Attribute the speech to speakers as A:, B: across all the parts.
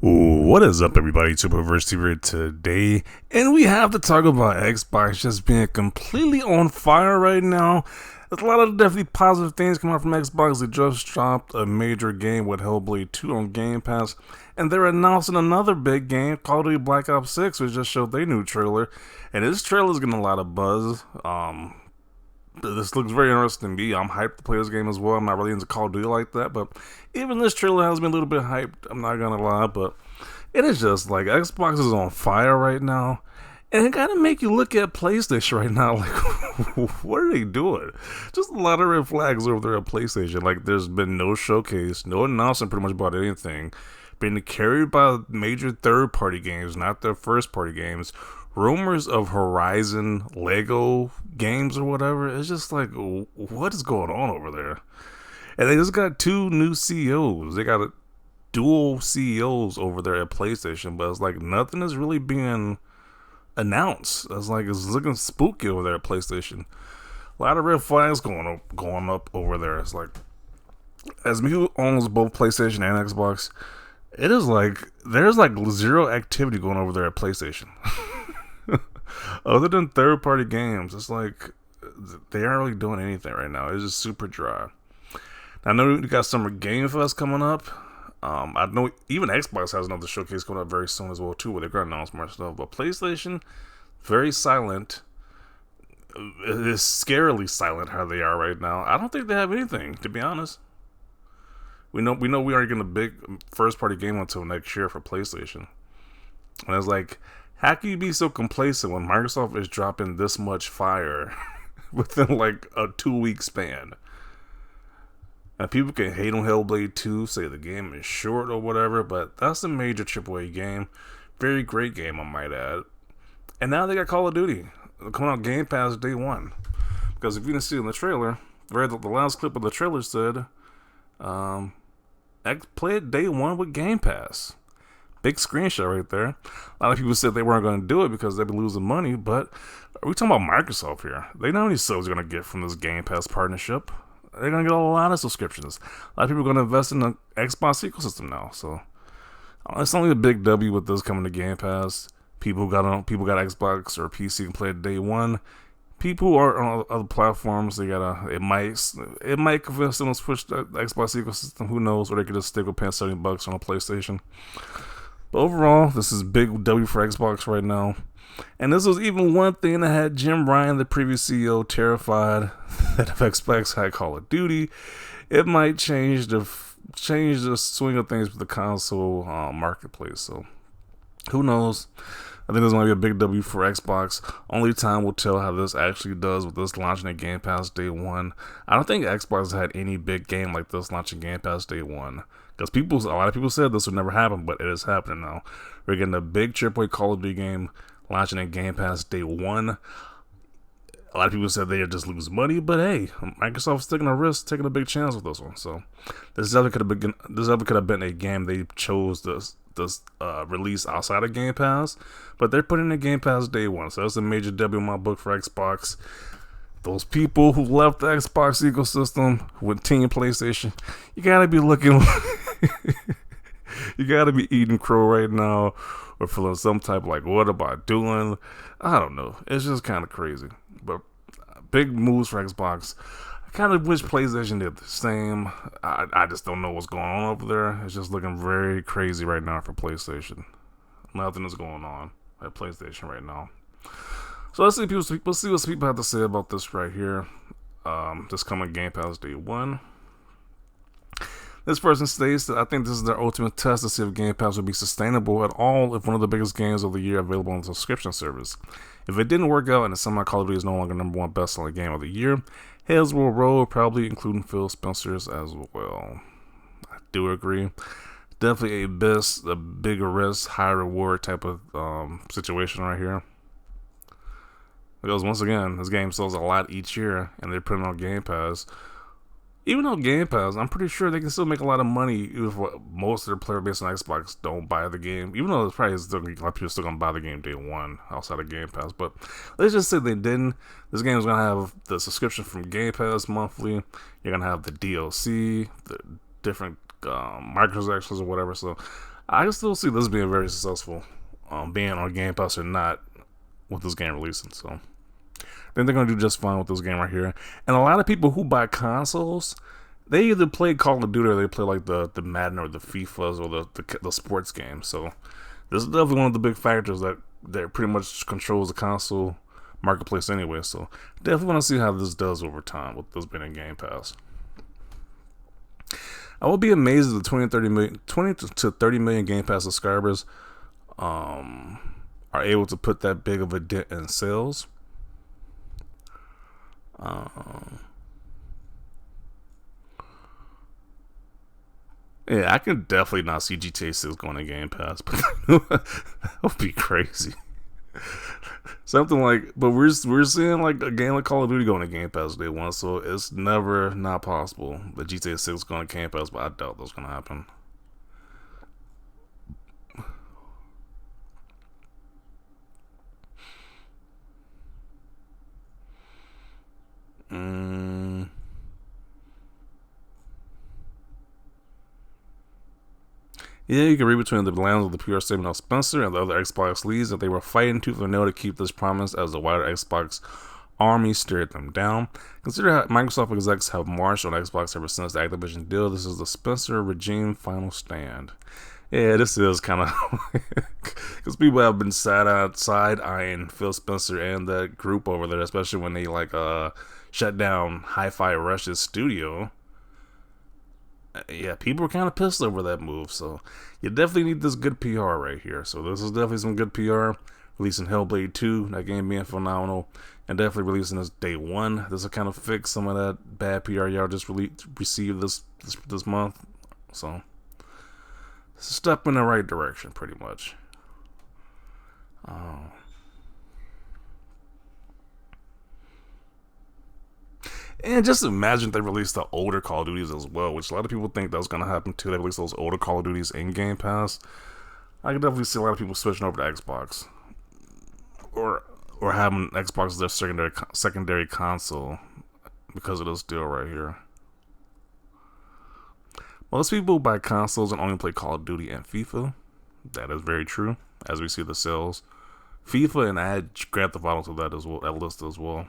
A: What is up, everybody? Superverse TV today, and we have to talk about Xbox just being completely on fire right now. There's a lot of definitely positive things coming out from Xbox. They just dropped a major game with Hellblade 2 on Game Pass, and they're announcing another big game, COD Black Ops 6, which just showed their new trailer, and this trailer is getting a lot of buzz. This looks very interesting to me. I'm hyped to play this game as well. I'm not really into Call of Duty like that, but even this trailer has me a little bit hyped. I'm not gonna lie, but it is just like Xbox is on fire right now, and it gotta make you look at PlayStation right now. Like, what are they doing? Just a lot of red flags over there at PlayStation. Like, there's been no showcase, no announcement pretty much about anything. Been carried by major third-party games, not their first-party games. Rumors of Horizon Lego games or whatever. It's just like, what is going on over there? And they just got two new CEOs. They got dual CEOs over there at PlayStation, but it's like nothing is really being announced. It's like it's looking spooky over there at PlayStation. A lot of red flags going up over there. It's like, as me who owns both PlayStation and Xbox, it is like there's like zero activity going over there at PlayStation. Other than third-party games, it's like they aren't really doing anything right now. It's just super dry. Now, I know we got Summer Game Fest coming up. I know even Xbox has another showcase coming up very soon as well too, where they're going to announce more stuff. But PlayStation, very silent. It is scarily silent how they are right now. I don't think they have anything, to be honest. We know we aren't getting a big first-party game until next year for PlayStation, and it's like, how can you be so complacent when Microsoft is dropping this much fire within like a 2-week span? And people can hate on Hellblade 2, say the game is short or whatever, but that's a major AAA game. Very great game, I might add. And now they got Call of Duty coming out Game Pass day one. Because if you didn't see it in the trailer, the last clip of the trailer said, play it day one with Game Pass. Big screenshot right there. A lot of people said they weren't going to do it because they'd be losing money, but are we talking about Microsoft here? They know how many subs they're going to get from this Game Pass partnership. They're going to get a lot of subscriptions. A lot of people are going to invest in the Xbox ecosystem now, so it's only a big W with this coming to Game Pass. People got Xbox or PC can play it day one. People who are on other platforms, it might convince them to switch the Xbox ecosystem. Who knows? Or they could just stick with paying $70 on a PlayStation. But overall, this is big W for Xbox right now. And this was even one thing that had Jim Ryan, the previous CEO, terrified that if Xbox had Call of Duty, it might change the swing of things with the console marketplace. So who knows? I think there's going to be a big W for Xbox. Only time will tell how this actually does with this launching at Game Pass day one. I don't think Xbox had any big game like this launching Game Pass day one. Because a lot of people said this would never happen, but it is happening now. We're getting a big AAA Call of Duty game launching at Game Pass day one. A lot of people said they'd just lose money, but hey, Microsoft's taking a risk, taking a big chance with this one. So this ever could have been a game they chose this release outside of Game Pass, but they're putting in Game Pass day one. So that's a major W in my book for Xbox. Those people who left the Xbox ecosystem with Team PlayStation, you gotta be looking. You gotta be eating crow right now, or feeling some type of like, what am I doing? I don't know. It's just kind of crazy. But big moves for Xbox. I kind of wish PlayStation did the same. I just don't know what's going on over there. It's just looking very crazy right now for PlayStation. Nothing is going on at PlayStation right now. So let's see what people have to say about this right here. This coming Game Pass day one. This person states that I think this is their ultimate test to see if Game Pass will be sustainable at all if one of the biggest games of the year available on the subscription service. If it didn't work out and somehow Call of Duty is no longer #1 best-selling game of the year, heads will roll, probably including Phil Spencer's as well. I do agree. Definitely a bigger risk, high reward type of situation right here. Because once again, this game sells a lot each year, and they're putting on Game Pass. Even though Game Pass, I'm pretty sure they can still make a lot of money even if most of their player base on Xbox don't buy the game. Even though there's probably still a lot of people still going to buy the game day one outside of Game Pass. But let's just say they didn't. This game is going to have the subscription from Game Pass monthly. You're going to have the DLC, the different microtransactions or whatever. So I can still see this being very successful, being on Game Pass or not, with this game releasing. So I think they're gonna do just fine with this game right here. And a lot of people who buy consoles, they either play Call of Duty or they play like the Madden or the FIFAs or the sports games. So this is definitely one of the big factors that pretty much controls the console marketplace anyway. So definitely want to see how this does over time with this being in Game Pass. I will be amazed if the 20 to 30 million Game Pass subscribers are able to put that big of a dent in sales. Yeah, I can definitely not see GTA 6 going to Game Pass, but that would be crazy. Something like, but we're seeing like a game like Call of Duty going to Game Pass day one, so it's never not possible that GTA 6 going to Game Pass, but I doubt that's going to happen. Yeah, you can read between the lines of the PR statement of Spencer and the other Xbox leads that they were fighting tooth and nail to keep this promise as the wider Xbox army stared them down. Consider how Microsoft execs have marched on Xbox ever since the Activision deal. This is the Spencer regime final stand. Yeah, this is kind of because people have been side-eyeing Phil Spencer and that group over there, especially when they like shut down Hi-Fi Rush's studio. Yeah, people were kind of pissed over that move, so you definitely need this good PR right here. So this is definitely some good PR. Releasing Hellblade 2, that game being phenomenal, and definitely releasing this day one. This will kind of fix some of that bad PR y'all just received this month. So it's a step in the right direction, pretty much. And just imagine they released the older Call of Duties as well, which a lot of people think that's going to happen too. They release those older Call of Duties in Game Pass. I can definitely see a lot of people switching over to Xbox, or having Xbox as their secondary console because of this deal right here. Most people buy consoles and only play Call of Duty and FIFA. That is very true, as we see the sales. FIFA, and add Grand Theft Auto to that as well, that list as well.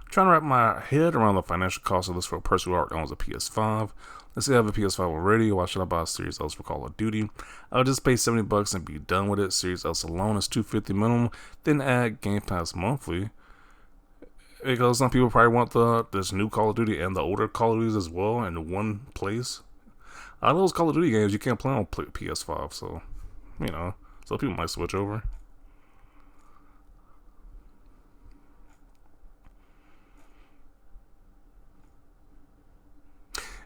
A: Trying to wrap my head around the financial cost of this for a person who already owns a PS5. Let's say I have a PS5 already. Why should I buy a Series S for Call of Duty? I'll just pay $70 and be done with it. Series S alone is $250 minimum. Then add Game Pass monthly, because some people probably want this new Call of Duty and the older Call of Duties as well in one place. A lot of those Call of Duty games you can't play on PS5, so so people might switch over.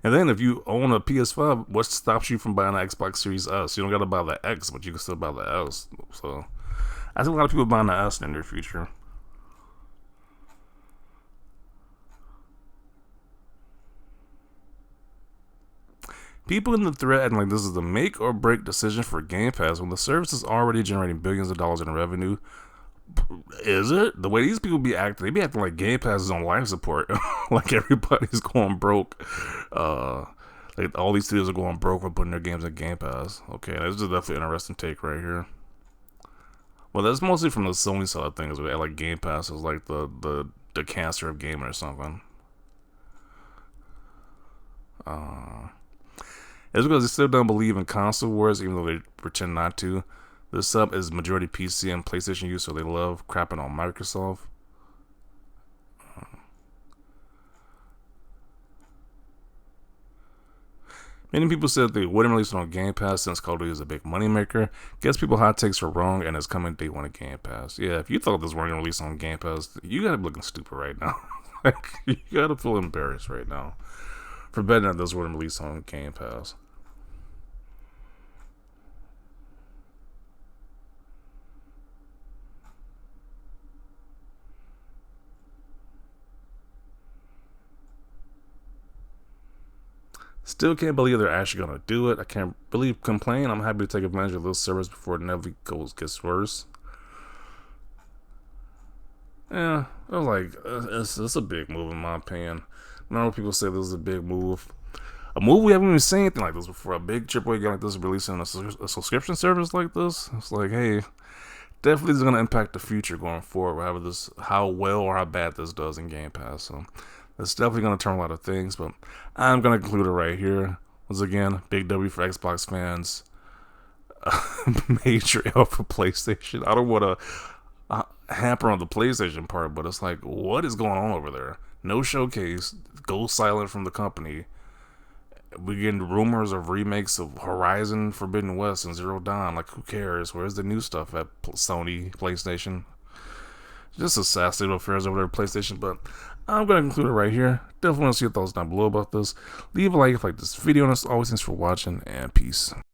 A: And then if you own a PS5, what stops you from buying an Xbox Series S? You don't got to buy the X, but you can still buy the S. So I think a lot of people buying the S in the near future. People in the thread acting like this is the make or break decision for Game Pass when the service is already generating billions of dollars in revenue. Is it? The way these people be acting, they be acting like Game Pass is on life support. Like everybody's going broke. Like all these studios are going broke for putting their games in Game Pass. Okay, this is definitely an interesting take right here. Well, that's mostly from the Sony side of things. Where like Game Pass is like the cancer of gaming or something. It's because they still don't believe in console wars, even though they pretend not to. This sub is majority PC and PlayStation use, so they love crapping on Microsoft. Many people said they wouldn't release it on Game Pass since Call of Duty is a big moneymaker. Guess people hot takes are wrong and it's coming day one of Game Pass. Yeah, if you thought this weren't going to release on Game Pass, you gotta be looking stupid right now. Like, you gotta feel embarrassed right now for betting that this wouldn't release on Game Pass. Still can't believe they're actually going to do it. I can't really complain. I'm happy to take advantage of this service before it never gets worse. Yeah, it was like it's a big move in my opinion. I know people say this is a big move. A move we haven't even seen anything like this before. A big AAA game like this releasing a subscription service like this. It's like, hey, definitely is going to impact the future going forward. However, how well or how bad this does in Game Pass. So it's definitely going to turn a lot of things. But I'm going to conclude it right here. Once again, big W for Xbox fans. Major L for PlayStation. I don't want to hamper on the PlayStation part, but it's like, what is going on over there? No showcase. Go silent from the company. We getting rumors of remakes of Horizon Forbidden West and Zero Dawn. Like, who cares? Where's the new stuff at Sony, PlayStation? Just a sad state of affairs over there at PlayStation. But I'm going to conclude it right here. Definitely want to see your thoughts down below about this. Leave a like if you like this video. And as always, thanks for watching, and peace.